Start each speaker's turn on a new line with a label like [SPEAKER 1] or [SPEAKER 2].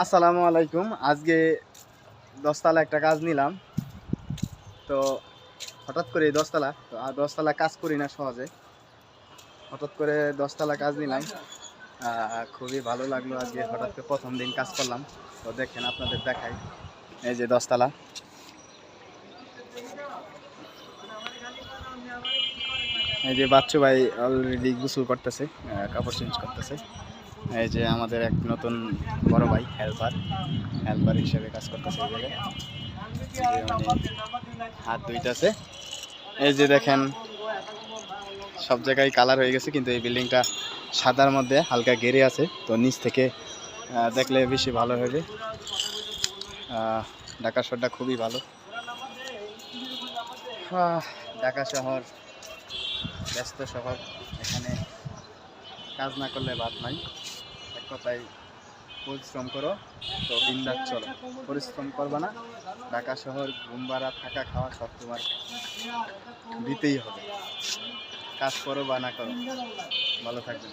[SPEAKER 1] আসসালামু আলাইকুম। আজকে 10 তলা একটা কাজ নিলাম। তো হঠাৎ করে 10 তলা তো 10 তলা কাজ করি না সহজে। হঠাৎ করে 10 তলা কাজ নিলাম। খুবই ভালো লাগলো আজকে হঠাৎ করে ১ম দিন কাজ করলাম। তো দেখেন আপনাদের দেখাই। এই যে 10 তলা। এই যে বাচ্চু ভাই অলরেডি গোসল করতেছে, কাপড় চেঞ্জ করতেছে। এই যে আমাদের এক নতুন বড় ভাই হেল্পার হিসেবে কাজ করতেছে এই জায়গায়। যে উনি হাত ধুইতেছে। এই যে দেখেন সব জায়গায় কালার হয়ে গেছে, কিন্তু এই বিল্ডিংটা সাদার মধ্যে হালকা গেরে আছে। তো নিচ থেকে দেখলে বেশি ভালো হবে। ঢাকা শহরটা খুবই ভালো। ঢাকা শহর ব্যস্ত শহর, এখানে কাজ না করলে ভাত নাই। এক কথায় পরিশ্রম করো তো বিন্দাস চলো, পরিশ্রম করবা না। ঢাকা শহর ঘুম ভাড়া থাকা খাওয়া সব তোমার দিতেই হবে। কাজ করো বা না করো, ভালো থাকবেন।